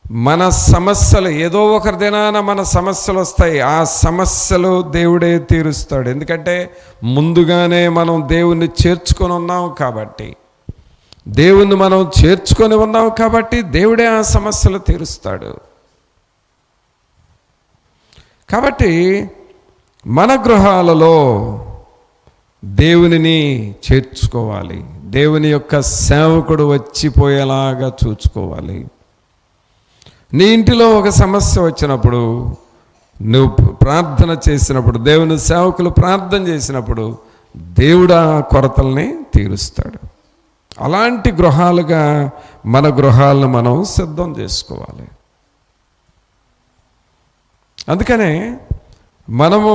మన సమస్యలు ఏదో ఒకరి దినాన మన సమస్యలు వస్తాయి. ఆ సమస్యలు దేవుడే తీరుస్తాడు. ఎందుకంటే ముందుగానే మనం దేవుణ్ణి చేర్చుకొని ఉన్నాం కాబట్టి, దేవుణ్ణి మనం చేర్చుకొని ఉన్నాం కాబట్టి దేవుడే ఆ సమస్యలు తీరుస్తాడు. కాబట్టి మన గృహాలలో దేవునిని చేర్చుకోవాలి. దేవుని యొక్క సేవకుడు వచ్చిపోయేలాగా చూసుకోవాలి. నీ ఇంటిలో ఒక సమస్య వచ్చినప్పుడు, నువ్వు ప్రార్థన చేసినప్పుడు, దేవుని సేవకులు ప్రార్థన చేసినప్పుడు దేవుడు ఆ కొరతల్ని తీరుస్తాడు. అలాంటి గృహాలుగా మన గృహాలను మనం సిద్ధం చేసుకోవాలి. అందుకనే మనము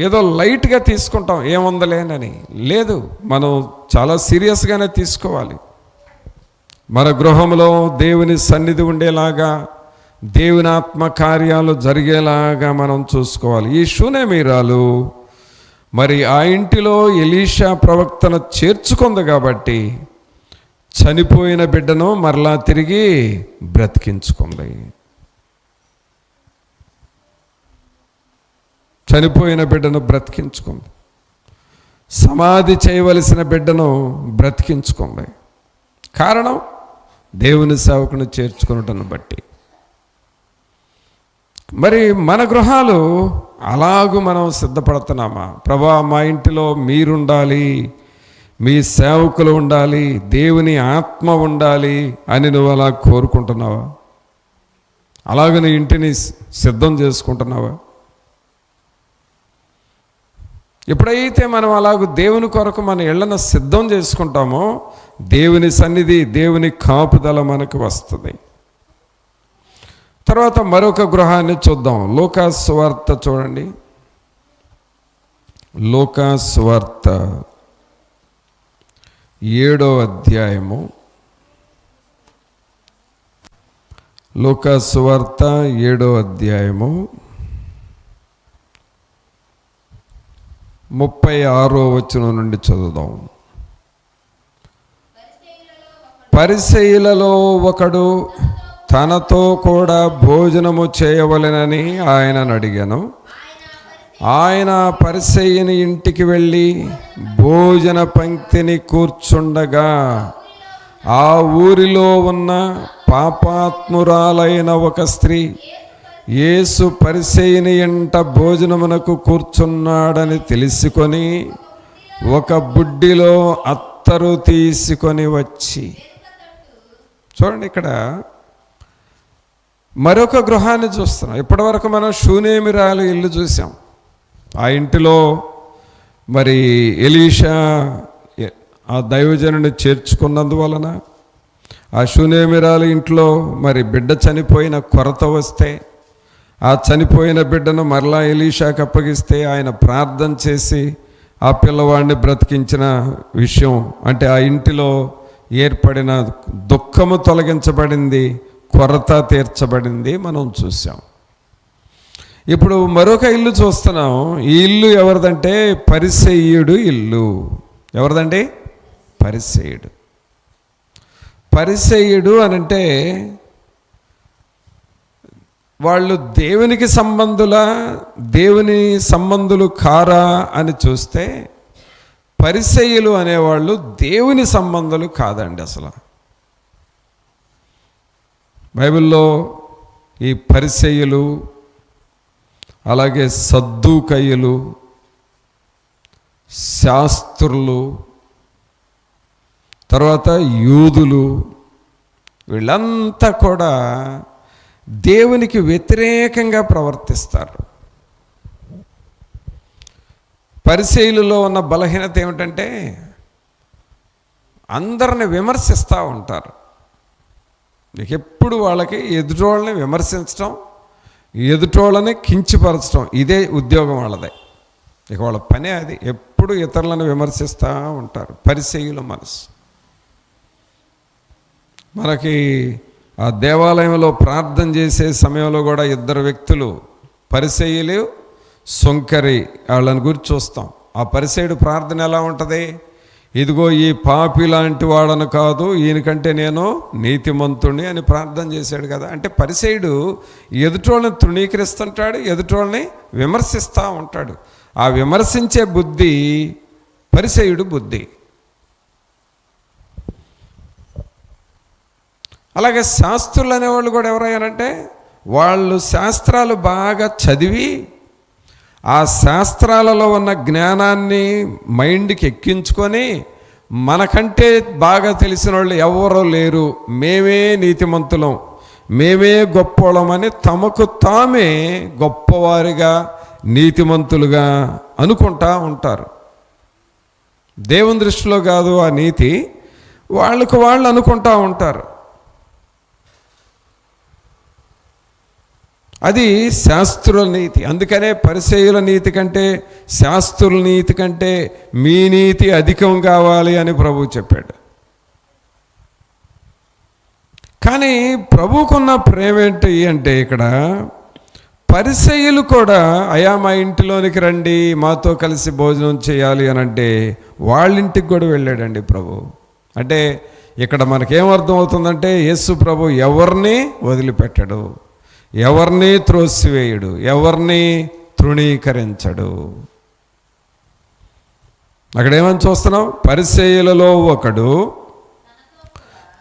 ఏదో లైట్గా తీసుకుంటాం, ఏముందలేనని. లేదు, మనం చాలా సీరియస్గానే తీసుకోవాలి. మన గృహంలో దేవుని సన్నిధి ఉండేలాగా, దేవుని ఆత్మ కార్యాలు జరిగేలాగా మనం చూసుకోవాలి. ఈ షూనేమీరాలు మరి ఆ ఇంటిలో ఎలీషా ప్రవక్తను చేర్చుకుంది కాబట్టి చనిపోయిన బిడ్డను మరలా తిరిగి బ్రతికించుకుంది. చనిపోయిన బిడ్డను బ్రతికించుకుంది. సమాధి చేయవలసిన బిడ్డను బ్రతికించుకుంది. కారణం దేవుని సేవకుని చేర్చుకున్నటను బట్టి. మరి మన గృహాలు అలాగూ మనం సిద్ధపడుతున్నామా? ప్రభా, మా ఇంటిలో మీరుండాలి, మీ సేవకులు ఉండాలి, దేవుని ఆత్మ ఉండాలి అని నువ్వు అలా కోరుకుంటున్నావా? అలాగ నీ ఇంటిని సిద్ధం చేసుకుంటున్నావా? ఎప్పుడైతే మనం అలాగూ దేవుని కొరకు మన ఇళ్లను సిద్ధం చేసుకుంటామో దేవుని సన్నిధి, దేవుని కాపుదల మనకు వస్తుంది. తర్వాత మరొక గృహాన్ని చూద్దాం. లూకాసు సువార్త చూడండి. లూకాసు సువార్త 7వ అధ్యాయము. లూకాసు సువార్త 7వ అధ్యాయము 36వ వచనం నుండి చదువుదాం. పరిసయ్యులలో ఒకడు తనతో కూడా భోజనము చేయవలెనని ఆయనను అడిగాను. ఆయన పరిసయ్యుని ఇంటికి వెళ్ళి భోజన పంక్తిని కూర్చుండగా ఆ ఊరిలో ఉన్న పాపాత్మురాలైన ఒక స్త్రీ యేసు పరిసయ్యుని ఇంట భోజనమునకు కూర్చున్నాడని తెలుసుకొని ఒక బుడ్డిలో అత్తరు తీసుకొని వచ్చి. చూడండి, ఇక్కడ మరొక గృహాన్ని చూస్తున్నాం. ఇప్పటివరకు మనం షూనేమిరాలు ఇల్లు చూసాం. ఆ ఇంటిలో మరి ఎలీషా ఆ దైవజనుని చేర్చుకున్నందువలన ఆ షూనేమిరాలు ఇంట్లో మరి బిడ్డ చనిపోయిన కొరత వస్తే ఆ చనిపోయిన బిడ్డను మరలా ఎలీషాకి అప్పగిస్తే ఆయన ప్రార్థన చేసి ఆ పిల్లవాడిని బ్రతికించిన విషయం, అంటే ఆ ఇంటిలో ఏర్పడిన దుఃఖము తొలగించబడింది, కొరత తీర్చబడింది మనం చూసాం. ఇప్పుడు మరొక ఇల్లు చూస్తున్నాం. ఈ ఇల్లు ఎవరిదంటే పరిసయ్యుడు ఇల్లు. ఎవరిదండి? పరిసయ్యుడు. పరిసయ్యుడు అనంటే వాళ్ళు దేవునికి దేవుని సంబంధులు కారా అని చూస్తే పరిసయ్యులు అనేవాళ్ళు దేవుని సంబంధులు కాదండి అసలు. బైబిల్లో ఈ పరిసయ్యులు, అలాగే సద్దూకయ్యులు, శాస్త్రులు, తర్వాత యూదులు, వీళ్ళంతా కూడా దేవునికి వ్యతిరేకంగా ప్రవర్తిస్తారు. పరిసయ్యులలో ఉన్న బలహీనత ఏమిటంటే అందరిని విమర్శిస్తూ ఉంటారు. ఎప్పుడు వాళ్ళకి ఎదుటోళ్ళని విమర్శించడం, ఎదుటోళ్ళని కించపరచడం, ఇదే ఉద్యోగం వాళ్ళదే. ఇక వాళ్ళ పనే అది. ఎప్పుడు ఇతరులను విమర్శిస్తూ ఉంటారు. పరిసయ్యుల మనసు. మనకి ఆ దేవాలయంలో ప్రార్థన చేసే సమయంలో కూడా ఇద్దరు వ్యక్తులు, పరిసయ్యులు, సుంకరి, వాళ్ళని గురించి చూస్తాం. ఆ పరిసయ్యుడు ప్రార్థన ఎలా ఉంటుంది? ఇదిగో ఈ పాపి లాంటి వాడను కాదు, ఈయనకంటే నేను నీతిమంతుణ్ణి అని ప్రార్థన చేశాడు కదా. అంటే పరిసయ్యుడు ఎదుటోళ్ళని తృణీకరిస్తుంటాడు, ఎదుటోళ్ళని విమర్శిస్తూ ఉంటాడు. ఆ విమర్శించే బుద్ధి పరిసయ్యుడు బుద్ధి. అలాగే శాస్త్రులు అనేవాళ్ళు కూడా ఎవరయ్యారంటే, వాళ్ళు శాస్త్రాలు బాగా చదివి ఆ శాస్త్రాలలో ఉన్న జ్ఞానాన్ని మైండ్కి ఎక్కించుకొని మనకంటే బాగా తెలిసిన వాళ్ళు ఎవరో లేరు, మేమే నీతిమంతులం, మేమే గొప్పోళమని తమకు తామే గొప్పవారిగా నీతిమంతులుగా అనుకుంటా ఉంటారు. దేవుని దృష్టిలో కాదు ఆ నీతి, వాళ్ళకు వాళ్ళు అనుకుంటా ఉంటారు. అది శాస్త్రుల నీతి. అందుకనే పరిసయ్యుల నీతి కంటే శాస్త్రుల నీతి కంటే మీ నీతి అధికం కావాలి అని ప్రభువు చెప్పాడు. కానీ ప్రభువుకున్న ప్రేమ ఏంటి అంటే, ఇక్కడ పరిసయ్యులు కూడా అయా మా ఇంటిలోనికి రండి, మాతో కలిసి భోజనం చేయాలి అని అంటే వాళ్ళ ఇంటికి కూడా వెళ్ళాడండి ప్రభు. అంటే ఇక్కడ మనకేమర్థం అవుతుందంటే, యేసు ప్రభు ఎవరిని వదిలిపెట్టడు, ఎవరిని త్రోసివేయుడు, ఎవరిని తృణీకరించడు. అక్కడేమని చూస్తున్నాం, పరిసయ్యులలో ఒకడు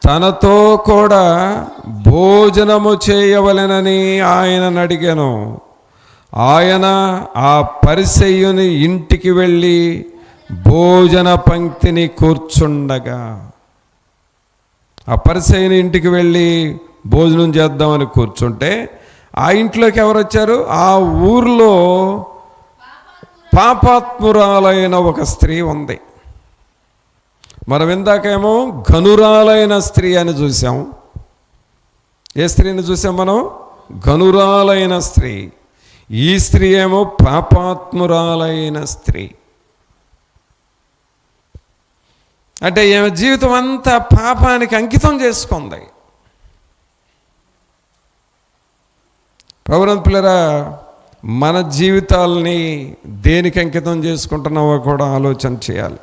తనతో కూడా భోజనము చేయవలెనని ఆయనను అడిగాను. ఆయన ఆ పరిసయ్యుని ఇంటికి వెళ్ళి భోజన పంక్తిని కూర్చుండగా, ఆ పరిసయ్యుని ఇంటికి వెళ్ళి భోజనం చేద్దామని కూర్చుంటే ఆ ఇంట్లోకి ఎవరు వచ్చారు? ఆ ఊర్లో పాపాత్మురాలైన ఒక స్త్రీ ఉంది. మనం ఇందాకేమో ఘనురాలైన స్త్రీ అని చూసాం. ఏ స్త్రీని చూసాం మనం? ఘనురాలైన స్త్రీ. ఈ స్త్రీ ఏమో పాపాత్మురాలైన స్త్రీ. అంటే ఈమె జీవితం అంతా పాపానికి అంకితం చేసుకుంది. ప్రభునందు పిల్లరా, మన జీవితాలని దేనికి అంకితం చేసుకుంటున్నామో కూడా ఆలోచన చేయాలి.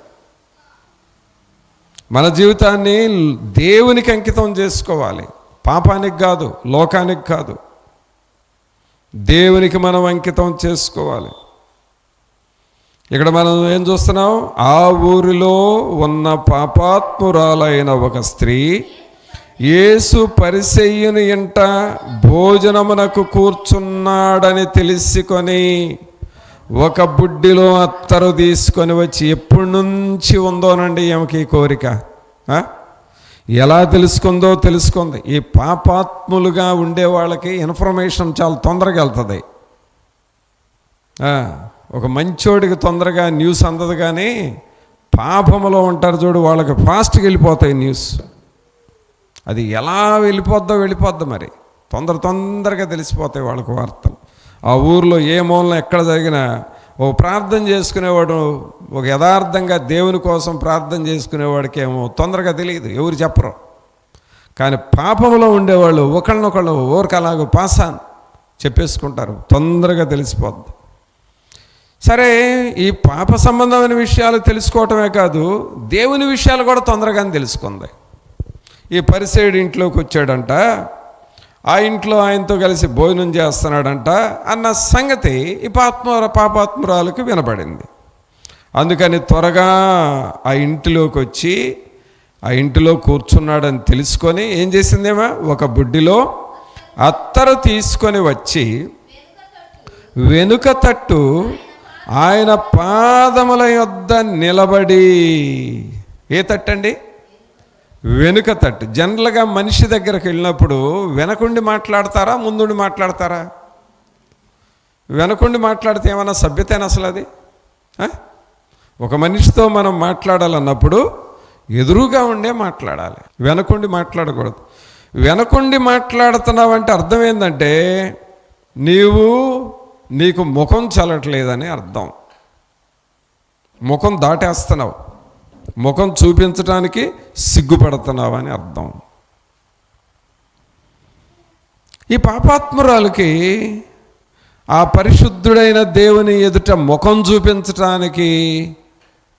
మన జీవితాన్ని దేవునికి అంకితం చేసుకోవాలి, పాపానికి కాదు, లోకానికి కాదు, దేవునికి మనం అంకితం చేసుకోవాలి. ఇక్కడ మనం ఏం చూస్తున్నాం? ఆ ఊరిలో ఉన్న పాపాత్మురాలైన ఒక స్త్రీ యేసు పరిసయ్యుని ఇంట భోజనమునకు కూర్చున్నాడని తెలుసుకొని ఒక బుడ్డిలో అత్తరు తీసుకొని వచ్చి, ఎప్పటి నుంచి ఉందోనండి ఈమెకి ఈ కోరిక, ఎలా తెలుసుకుంది. ఈ పాపాత్ములుగా ఉండే వాళ్ళకి ఇన్ఫర్మేషన్ చాలా తొందరగా వెళ్తుంది. ఒక మంచోడికి తొందరగా న్యూస్ అందదు, కానీ పాపములో ఉంటారు చూడు, వాళ్ళకి ఫాస్ట్గా వెళ్ళిపోతాయి న్యూస్. అది ఎలా వెళ్ళిపోద్ది మరి, తొందరగా తెలిసిపోతాయి వాళ్ళకు వార్తలు. ఆ ఊర్లో ఏ మూలన ఎక్కడ జరిగినా ఓ ప్రార్థన చేసుకునేవాడు, ఒక యథార్థంగా దేవుని కోసం ప్రార్థన చేసుకునేవాడికి ఏమో తొందరగా తెలియదు, ఎవరు చెప్పరు. కానీ పాపంలో ఉండేవాళ్ళు ఒకళ్ళనొకళ్ళు ఊరికలాగ పాసాన్ చెప్పేసుకుంటారు, తొందరగా తెలిసిపోద్ది. సరే, ఈ పాప సంబంధమైన విషయాలు తెలుసుకోవటమే కాదు, దేవుని విషయాలు కూడా తొందరగానే తెలుసుకుంది. ఈ పరిసయ్యుడి ఇంట్లోకి వచ్చాడంట, ఆ ఇంట్లో ఆయనతో కలిసి భోజనం చేస్తున్నాడంట అన్న సంగతి ఈ పాపాత్మురాలకు వినపడింది. అందుకని త్వరగా ఆ ఇంటిలోకి వచ్చి ఆ ఇంటిలో కూర్చున్నాడని తెలుసుకొని ఏం చేసిందేమో, ఒక బుడ్డిలో అత్తరు తీసుకొని వచ్చి వెనుక తట్టు ఆయన పాదముల యొద్ద నిలబడి. ఏ తట్టండి? వెనుక తట్టు. జనరల్గా మనిషి దగ్గరకు వెళ్ళినప్పుడు వెనకుండి మాట్లాడతారా, ముందుండి మాట్లాడతారా? వెనకుండి మాట్లాడితే ఏమన్నా సభ్యతేనా అసలు అది? ఒక మనిషితో మనం మాట్లాడాలన్నప్పుడు ఎదురుగా ఉండే మాట్లాడాలి, వెనకుండి మాట్లాడకూడదు. వెనకుండి మాట్లాడుతున్నావంటే అర్థం ఏంటంటే నీకు ముఖం చల్లట్లేదని అర్థం. ముఖం దాటేస్తున్నావు, ముఖం చూపించడానికి సిగ్గుపడుతున్నావు అని అర్థం. ఈ పాపాత్మురాలకి ఆ పరిశుద్ధుడైన దేవుని ఎదుట ముఖం చూపించటానికి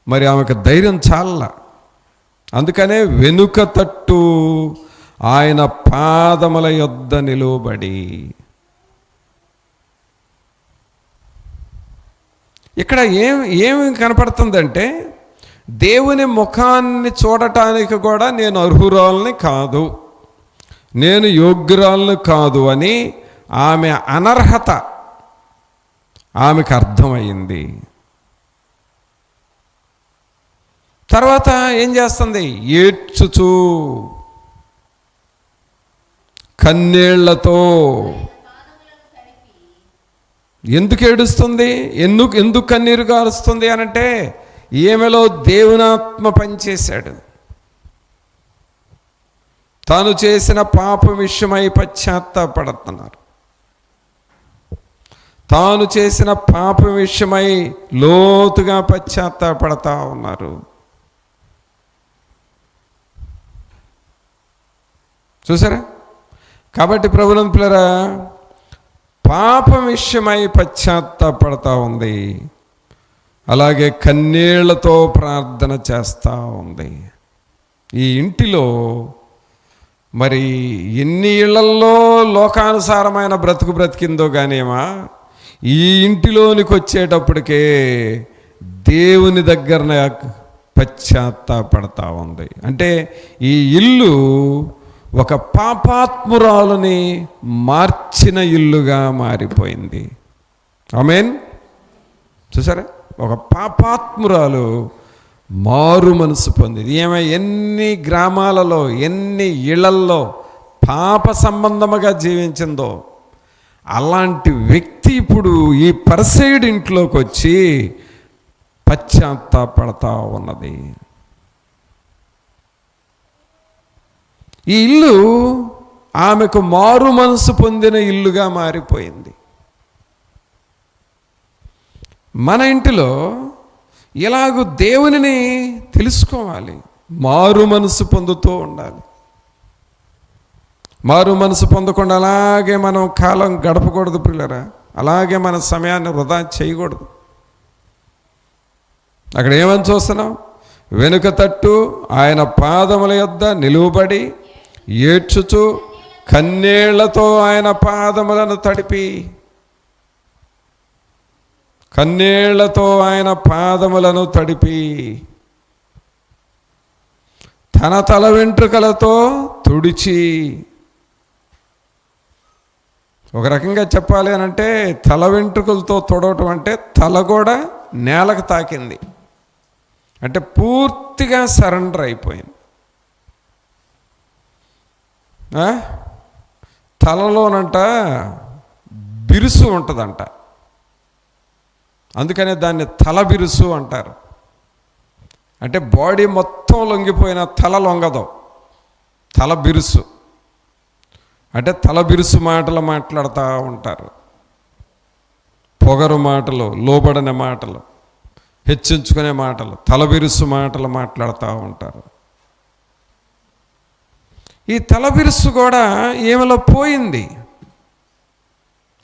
మరి ఆమెకు ధైర్యం చాల. అందుకనే వెనుక తట్టు ఆయన పాదముల యొద్ద నిలువబడి. ఇక్కడ ఏమి కనపడుతుందంటే, దేవుని ముఖాన్ని చూడటానికి కూడా నేను అర్హురాలని కాదు, నేను యోగ్యురాలను కాదు అని ఆమె అనర్హత ఆమెకు అర్థమైంది. తర్వాత ఏం చేస్తుంది? ఏడ్చుచూ కన్నీళ్లతో. ఎందుకు ఏడుస్తుంది? ఎందుకు కన్నీరు గారుస్తుంది అనంటే, ఈమెలో దేవునాత్మ పనిచేశాడు. తాను చేసిన పాప విషయమై పశ్చాత్తాపడుతున్నారు. తాను చేసిన పాప విషయమై లోతుగా పశ్చాత్తాపడతా ఉన్నారు. చూసారా? కాబట్టి ప్రభునందు పిల్లరా, పాప విషయమై పశ్చాత్తాపడతా ఉంది, అలాగే కన్నీళ్లతో ప్రార్థన చేస్తూ ఉంది. ఈ ఇంటిలో మరి ఎన్ని ఇళ్లల్లో లోకానుసారమైన బ్రతుకు బ్రతికిందో కానీమా, ఈ ఇంటిలోనికి వచ్చేటప్పటికే దేవుని దగ్గర పశ్చాత్తాపడతా ఉంది. అంటే ఈ ఇల్లు ఒక పాపాత్మురాలని మార్చిన ఇల్లుగా మారిపోయింది. ఆమేన్. చూసారా? ఒక పాపాత్మురాలు మారు మనసు పొందింది. ఎన్ని గ్రామాలలో, ఎన్ని ఇళ్లల్లో పాప సంబంధముగా జీవించిందో, అలాంటి వ్యక్తి ఇప్పుడు ఈ పరిసైడ్ ఇంట్లోకి వచ్చి పశ్చాత్తాపడతా ఉన్నది. ఈ ఇల్లు ఆమెకు మారు మనసు పొందిన ఇల్లుగా మారిపోయింది. మన ఇంటిలో ఇలాగూ దేవునిని తెలుసుకోవాలి, మారు మనసు పొందుతూ ఉండాలి. మారు మనసు పొందకుండా అలాగే మనం కాలం గడపకూడదు పిల్లరా, అలాగే మన సమయాన్ని వృధా చేయకూడదు. అక్కడ ఏమని చూస్తున్నాం? వెనుక తట్టు ఆయన పాదముల యొద్ద నిలువబడి ఏడ్చుచు కన్నీళ్లతో ఆయన పాదములను తడిపి, కన్నీళ్లతో ఆయన పాదములను తడిపి, తన తల వెంట్రుకలతో తుడిచి. ఒక రకంగా చెప్పాలి అనంటే, తల వెంట్రుకలతో తుడవటం అంటే తల కూడా నేలకు తాకింది, అంటే పూర్తిగా సరెండర్ అయిపోయింది. తలలోనంట బిరుసు ఉంటుందంట, అందుకనే దాన్ని తల బిరుసు అంటారు. అంటే బాడీ మొత్తం లొంగిపోయిన తల లొంగదు, తల బిరుసు. అంటే తల బిరుసు మాటలు మాట్లాడుతూ ఉంటారు, పొగరు మాటలు, లోబడిన మాటలు, హెచ్చించుకునే మాటలు, తల బిరుసు మాటలు మాట్లాడుతూ ఉంటారు. ఈ తల బిరుసు కూడా ఈమెలో పోయింది.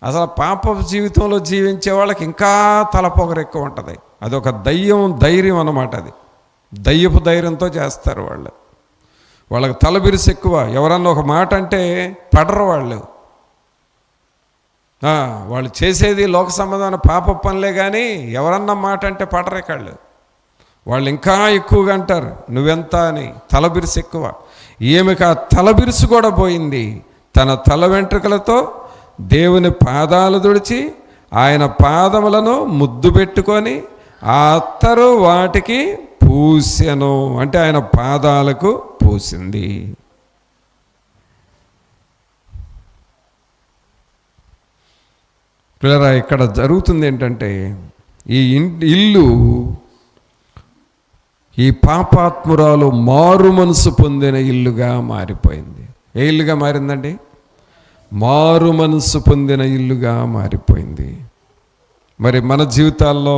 అసలు పాప జీవితంలో జీవించే వాళ్ళకి ఇంకా తల పొగరు ఎక్కువ ఉంటుంది. అదొక ధైర్యం అన్నమాట. అది దయ్యపు ధైర్యంతో చేస్తారు వాళ్ళు. వాళ్ళకి తల బిరుసు ఎక్కువ. ఎవరన్నా ఒక మాట అంటే పడరు వాళ్ళు. వాళ్ళు చేసేది లోక సంబంధమైన పాప పనులే కానీ ఎవరన్నా మాట అంటే పడరేకాళ్ళు. వాళ్ళు ఇంకా ఎక్కువగా అంటారు నువ్వెంత అని. తల బిరుసు ఎక్కువ. ఈమెకు ఆ తల బిరుసు కూడా పోయింది. తన తల వెంట్రుకలతో దేవుని పాదాలు తుడిచి ఆయన పాదములను ముద్దు పెట్టుకొని ఆ అత్తరు వాటికి పూసెను. అంటే ఆయన పాదాలకు పూసింది. పిల్లరా, ఇక్కడ జరుగుతుంది ఏంటంటే, ఈ ఇల్లు ఈ పాపాత్మురాలు మారు మనసు పొందిన ఇల్లుగా మారిపోయింది. ఏ ఇల్లుగా మారిందండి? మారు మనసు పొందిన ఇల్లుగా మారిపోయింది. మరి మన జీవితాల్లో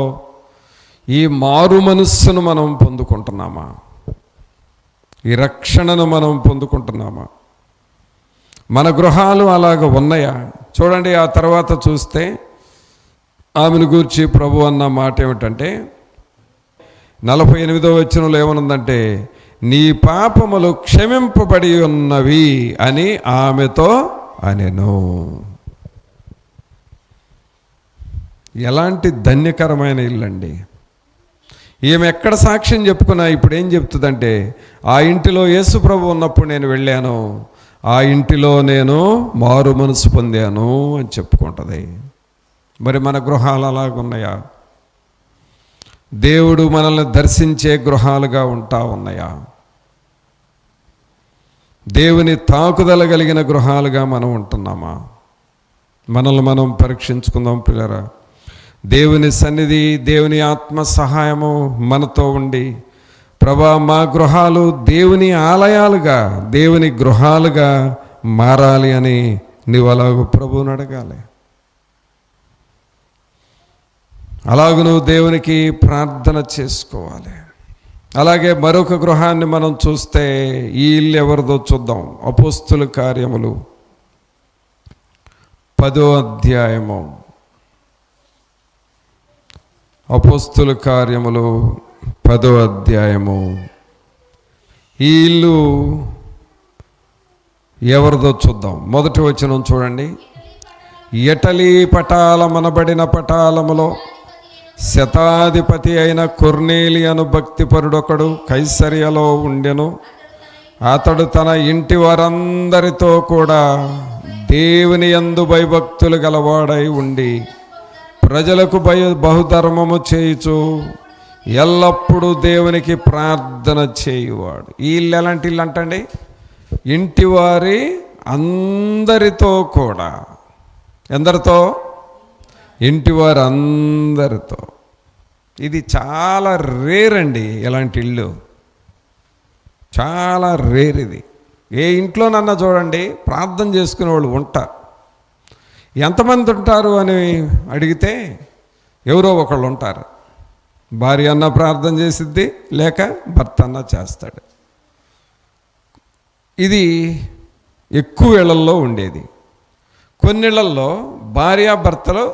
ఈ మారు మనస్సును మనం పొందుకుంటున్నామా? ఈ రక్షణను మనం పొందుకుంటున్నామా? మన గృహాలు అలాగ ఉన్నాయా? చూడండి, ఆ తర్వాత చూస్తే ఆమెను గూర్చి ప్రభు అన్న మాట ఏమిటంటే, 48వ వచనంలో ఏమనుందంటే, నీ పాపములు క్షమింపబడి ఉన్నవి అని ఆమెతో అనెను. ఎలాంటి ధన్యకరమైన ఇల్లండి. ఈమె ఎక్కడ సాక్ష్యం చెప్పుకున్నా ఇప్పుడు ఏం చెప్తుందంటే, ఆ ఇంటిలో యేసు ప్రభు ఉన్నప్పుడు నేను వెళ్ళాను, ఆ ఇంటిలో నేను మారు మనసు పొందాను అని చెప్పుకుంటుంది. మరి మన గృహాలు అలాగున్నాయా? దేవుడు మనల్ని దర్శించే గృహాలుగా ఉంటా ఉన్నాయా? దేవుని తాకుదల కలిగిన గృహాలుగా మనం ఉంటున్నామా? మనల్ని మనం పరీక్షించుకుందాం పిల్లరా. దేవుని సన్నిధి, దేవుని ఆత్మ సహాయము మనతో ఉండి, ప్రభా మా గృహాలు దేవుని ఆలయాలుగా, దేవుని గృహాలుగా మారాలి అని నీవు అలాగూ ప్రభువుని అడగాలి. అలాగూ నువ్వు దేవునికి ప్రార్థన చేసుకోవాలి. అలాగే మరొక గృహాన్ని మనం చూస్తే, ఈ ఇల్లు ఎవరిదో చూద్దాం. అపోస్తుల కార్యములు 10వ అధ్యాయము. అపోస్తుల కార్యములు 10వ అధ్యాయము. ఈ ఇల్లు ఎవరిదో చూద్దాం. మొదటి వచనం చూడండి. ఇటలీ పటాలమనబడిన పటాలములో శతాధిపతి అయిన కొర్నేలియను భక్తిపరుడొకడు కైసరియలో ఉండెను. అతడు తన ఇంటి వారందరితో కూడా దేవుని యందు భయభక్తులు గలవాడై ఉండి ప్రజలకు బహుధర్మము చేయుచు ఎల్లప్పుడూ దేవునికి ప్రార్థన చేయువాడు. ఈ ఇల్లు ఎలాంటి ఇల్లు అంటండి? ఇంటివారి అందరితో కూడా. ఎందరితో? ఇంటివారి అందరితో. ఇది చాలా రేర్ అండి. ఎలాంటి ఇల్లు చాలా రేర్. ఇది ఏ ఇంట్లోనన్నా చూడండి, ప్రార్థన చేసుకునే వాళ్ళు ఉంటారు. ఎంతమంది ఉంటారు అని అడిగితే ఎవరో ఒకళ్ళు ఉంటారు. భార్య అన్న ప్రార్థన చేసిద్ది, లేక భర్త అన్న చేస్తాడు. ఇది ఎక్కువ ఇళ్లల్లో ఉండేది. కొన్ని ఇళ్లల్లో భార్యాభర్తలు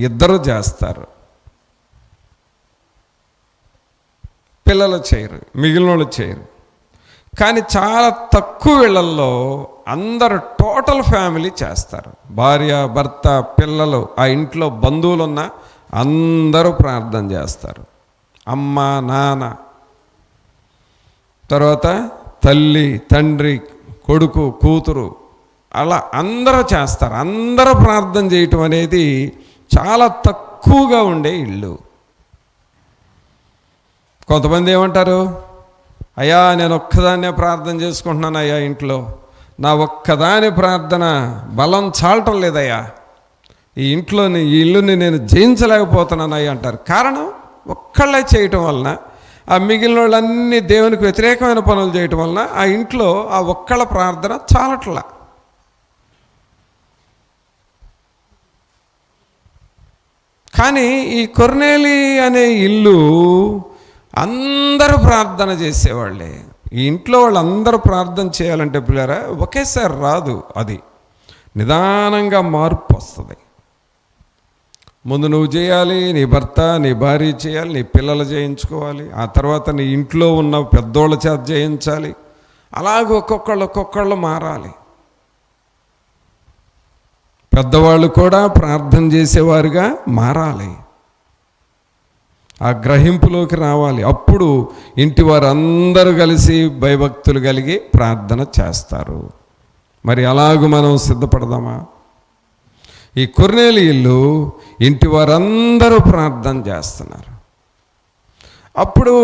ఇద్దరు చేస్తారు, పిల్లలు చేయరు, మిగిలిన వాళ్ళు చేయరు. కానీ చాలా తక్కువ ఇళ్లల్లో అందరు టోటల్ ఫ్యామిలీ చేస్తారు. భార్య, భర్త, పిల్లలు, ఆ ఇంట్లో బంధువులున్న అందరూ ప్రార్థన చేస్తారు. అమ్మ, నాన్న, తర్వాత తల్లి, తండ్రి, కొడుకు, కూతురు, అలా అందరూ చేస్తారు. అందరూ ప్రార్థన చేయటం అనేది చాలా తక్కువగా ఉండే ఇల్లు. కొంతమంది ఏమంటారు, అయ్యా నేను ఒక్కదాన్నే ప్రార్థన చేసుకుంటున్నాను అయ్యా, ఇంట్లో నా ఒక్కదాని ప్రార్థన బలం చాలటం లేదయ్యా, ఈ ఇంట్లోని ఈ ఇల్లుని నేను జయించలేకపోతున్నాను అయ్యా అంటారు. కారణం ఒక్కళ్ళే చేయటం వలన, ఆ మిగిలిన వాళ్ళన్నీ దేవునికి వ్యతిరేకమైన పనులు చేయటం వలన ఆ ఇంట్లో ఆ ఒక్కళ్ళ ప్రార్థన చాలట్లా. కానీ ఈ కొర్నేలి అనే ఇల్లు అందరూ ప్రార్థన చేసేవాళ్ళే. ఈ ఇంట్లో వాళ్ళందరూ ప్రార్థన చేయాలంటే పిల్లరా ఒకేసారి రాదు. అది నిదానంగా మార్పు వస్తుంది. ముందు నువ్వు చేయాలి, నీ భర్త, నీ భార్య చేయాలి, నీ పిల్లలు చేయించుకోవాలి, ఆ తర్వాత నీ ఇంట్లో ఉన్న పెద్దోళ్ళ చేత చేయించాలి. అలాగే ఒక్కొక్కళ్ళు మారాలి. పెద్దవాళ్ళు కూడా ప్రార్థన చేసేవారుగా మారాలి. ఆ గ్రహింపులోకి రావాలి. అప్పుడు ఇంటి వారందరూ కలిసి భయభక్తులు కలిగి ప్రార్థన చేస్తారు. మరి అలాగూ మనం సిద్ధపడదామా? ఈ కొర్నేలి ఇల్లు ఇంటి వారందరూ ప్రార్థన చేస్తున్నారు. అప్పుడు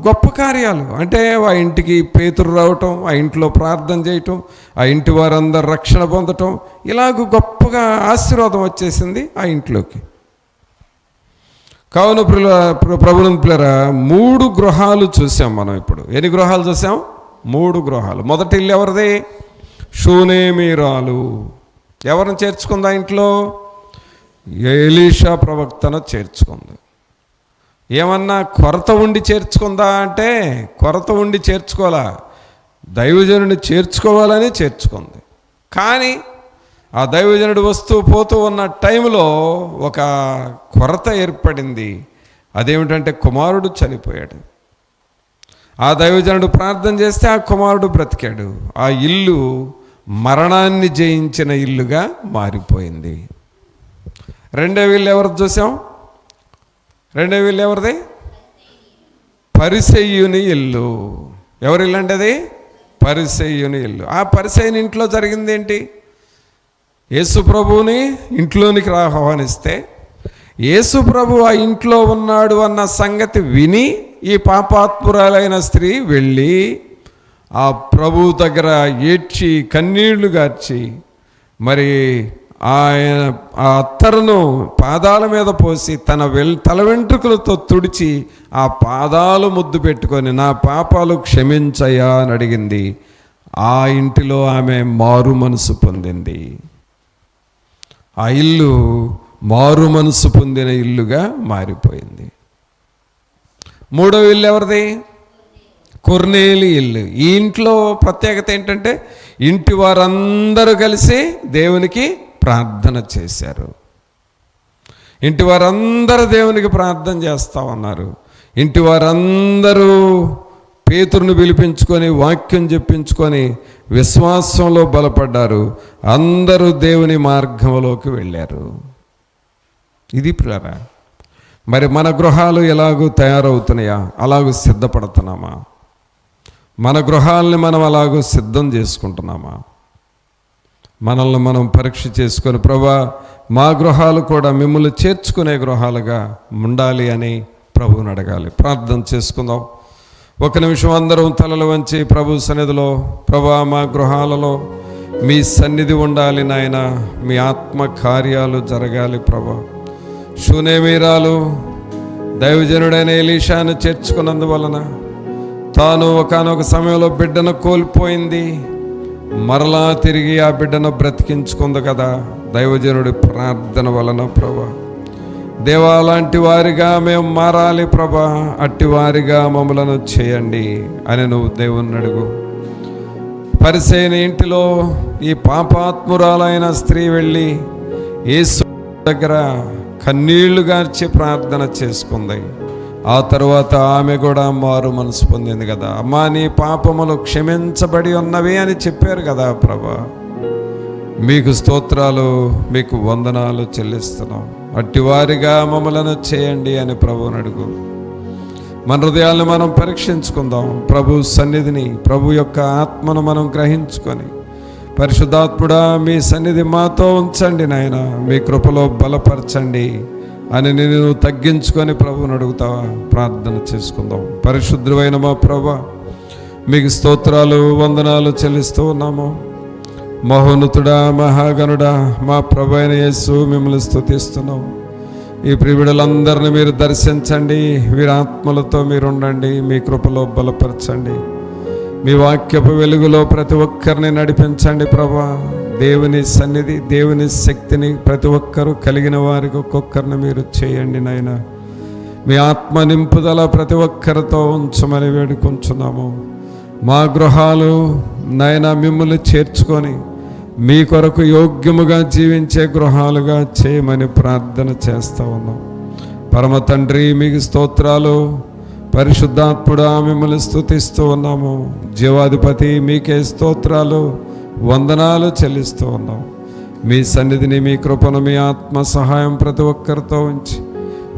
గొప్ప కార్యాలు అంటే ఆ ఇంటికి పేతురు రావటం, ఆ ఇంట్లో ప్రార్థన చేయటం, ఆ ఇంటి వారందరూ రక్షణ పొందటం, ఇలాగ గొప్పగా ఆశీర్వాదం వచ్చేసింది ఆ ఇంట్లోకి. కావున ప్రభువుని పిల్లరా 3 గృహాలు చూసాం మనం. ఇప్పుడు ఎన్ని గృహాలు చూసాం? 3 గృహాలు. మొదటి ఇల్లు ఎవరిది? షూనేమీరాలు. ఎవరిని చేర్చుకుందా ఇంట్లో? ఎలీషా ప్రవక్తను చేర్చుకుంది. ఏమన్నా కొరత ఉండి చేర్చుకుందా అంటే కొరత ఉండి చేర్చుకోవాలా, దైవజనుడిని చేర్చుకోవాలని చేర్చుకుంది. కానీ ఆ దైవజనుడు వస్తూ పోతూ ఉన్న టైంలో ఒక కొరత ఏర్పడింది. అదేమిటంటే కుమారుడు చనిపోయాడు. ఆ దైవజనుడు ప్రార్థన చేస్తే ఆ కుమారుడు బ్రతికాడు. ఆ ఇల్లు మరణాన్ని జయించిన ఇల్లుగా మారిపోయింది. రెండవ ఇల్లు ఎవరిది చూసాం? రెండవ ఇల్లు ఎవరిది? పరిసయ్యుని ఇల్లు. ఎవరి ఇల్లు అంటే అది? పరిసయ్యుని ఇల్లు. ఆ పరిసయ్యుని ఇంట్లో జరిగింది ఏంటి? యేసు ప్రభువుని ఇంట్లోనికి ఆహ్వానిస్తే యేసు ప్రభు ఆ ఇంట్లో ఉన్నాడు అన్న సంగతి విని ఈ పాపాత్మురాలైన స్త్రీ వెళ్ళి ఆ ప్రభు దగ్గర ఏడ్చి కన్నీళ్లు గార్చి మరి ఆయన ఆ అత్తరును పాదాల మీద పోసి తల వెంట్రుకలతో తుడిచి ఆ పాదాలు ముద్దు పెట్టుకొని నా పాపాలు క్షమించయ్యా అని అడిగింది. ఆ ఇంటిలో ఆమె మారు మనసు పొందింది. ఆ ఇల్లు మారు మనసు పొందిన ఇల్లుగా మారిపోయింది. మూడవ ఇల్లు ఎవరిది? కొర్నేలి ఇల్లు. ఈ ఇంట్లో ప్రత్యేకత ఏంటంటే ఇంటి వారందరూ కలిసి దేవునికి ప్రార్థన చేశారు. ఇంటి వారందరూ దేవునికి ప్రార్థన చేస్తూ ఉన్నారు. ఇంటి వారందరూ పేతురుని పిలిపించుకొని వాక్యం చెప్పించుకొని విశ్వాసంలో బలపడ్డారు. అందరూ దేవుని మార్గంలోకి వెళ్ళారు. ఇది ప్రేర. మరి మన గృహాలు ఎలాగూ తయారవుతున్నాయా? అలాగూ సిద్ధపడుతున్నామా? మన గృహాలని మనం అలాగూ సిద్ధం చేసుకుంటున్నామా? మనల్ని మనం పరీక్ష చేసుకొని ప్రభువా మా గృహాలు కూడా మిమ్మల్ని చేర్చుకునే గృహాలుగా ఉండాలి అని ప్రభువుని అడగాలి. ప్రార్థన చేసుకుందాం. ఒక నిమిషం అందరం తలలు వంచి ప్రభు సన్నిధిలో, ప్రభువా మా గృహాలలో మీ సన్నిధి ఉండాలి నాయన, మీ ఆత్మ కార్యాలు జరగాలి ప్రభువా. షూనేమీరాలు దైవజనుడైన ఎలీషాను చేర్చుకున్నందువలన తాను ఒకానొక సమయంలో బిడ్డను కోల్పోయింది. మరలా తిరిగి ఆ బిడ్డను బ్రతికించుకుంది కదా దైవజనుడి ప్రార్థన వలన. ప్రభా దేవా లాంటి వారిగా మేము మారాలి ప్రభా, అట్టి వారిగా మమ్మలను చేయండి అని నువ్వు దేవుని అడుగు. పరిసయ్యుని ఇంటిలో ఈ పాపాత్మురాలైన స్త్రీ వెళ్ళి యేసు దగ్గర కన్నీళ్లు గార్చి ప్రార్థన చేసుకుంది. ఆ తర్వాత ఆమె కూడా మారు మనసు పొందింది కదా. అమ్మా నీ పాపములు క్షమించబడి ఉన్నవి అని చెప్పారు కదా ప్రభా. మీకు స్తోత్రాలు, మీకు వందనాలు చెల్లిస్తున్నాం. అట్టివారిగా మమ్మలను చేయండి అని ప్రభువుని అడుగు. మన హృదయాలను మనం పరీక్షించుకుందాం. ప్రభు సన్నిధిని, ప్రభు యొక్క ఆత్మను మనం గ్రహించుకొని, పరిశుద్ధాత్ముడా మీ సన్నిధి మాతో ఉంచండి నాయన, మీ కృపలో బలపరచండి అని నేను తగ్గించుకొని ప్రభువుని అడుగుతావా? ప్రార్థన చేసుకుందాం. పరిశుద్ధమైన మా ప్రభా మీకు స్తోత్రాలు, వందనాలు చెల్లిస్తూ ఉన్నాము. మహోన్నతుడా, మహాగణుడా, మా ప్రభు అయిన యేసు మిమ్మల్ని స్తుతిస్తున్నాం. ఈ ప్రియుడులందరినీ మీరు దర్శించండి, వీరి ఆత్మలతో మీరు ఉండండి, మీ కృపలో బలపరచండి, మీ వాక్యపు వెలుగులో ప్రతి ఒక్కరిని నడిపించండి ప్రభా. దేవుని సన్నిధి, దేవుని శక్తిని ప్రతి ఒక్కరూ కలిగిన వారికి ఒక్కొక్కరిని మీరు చేయండి నాయన. మీ ఆత్మ నింపుదల ప్రతి ఒక్కరితో ఉంచమని వేడుకుంటున్నాము. మా గృహాలు నాయన మిమ్మల్ని చేర్చుకొని మీ కొరకు యోగ్యముగా జీవించే గృహాలుగా చేయమని ప్రార్థన చేస్తూ ఉన్నాం. పరమ తండ్రి మీకు స్తోత్రాలు. పరిశుద్ధాత్ముడా మిమ్మల్ని స్తుతిస్తూ ఉన్నాము. జీవాధిపతి మీకే స్తోత్రాలు, వందనాలు చెల్లిస్తూ ఉన్నాం. మీ సన్నిధిని, మీ కృపను, మీ ఆత్మ సహాయం ప్రతి ఒక్కరితో ఉంచి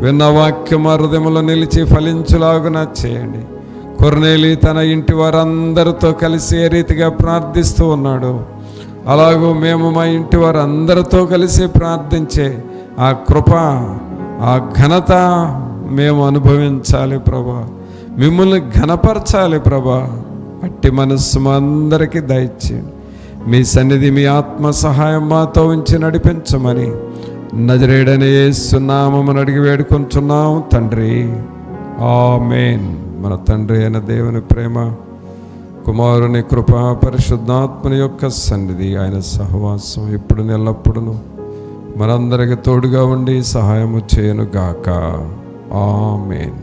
విన్న వాక్యం హృదయంలో నిలిచి ఫలించులాగున చేయండి. కొర్నేలి తన ఇంటి వారందరితో కలిసి ఏ రీతిగా ప్రార్థిస్తూ ఉన్నాడు, అలాగూ మేము మా ఇంటి వారందరితో కలిసి ప్రార్థించే ఆ కృప, ఆ ఘనత మేము అనుభవించాలి ప్రభా. మిమ్మల్ని ఘనపరచాలి ప్రభా. అట్టి మనస్సు మా అందరికీ దయచేయండి. మీ సన్నిధి, మీ ఆత్మ సహాయం మాతో ఉంచి నడిపించమని నజరేయుడైన యేసు నామమున అడిగి వేడుకొంచున్నాం తండ్రి. ఆమేన్. మన తండ్రి అయిన దేవుని ప్రేమ, కుమారుని కృప, పరిశుద్ధాత్మని యొక్క సన్నిధి, ఆయన సహవాసం ఇప్పుడు ఎల్లప్పుడూ మనందరికి తోడుగా ఉండి సహాయము చేయను గాక. ఆమేన్.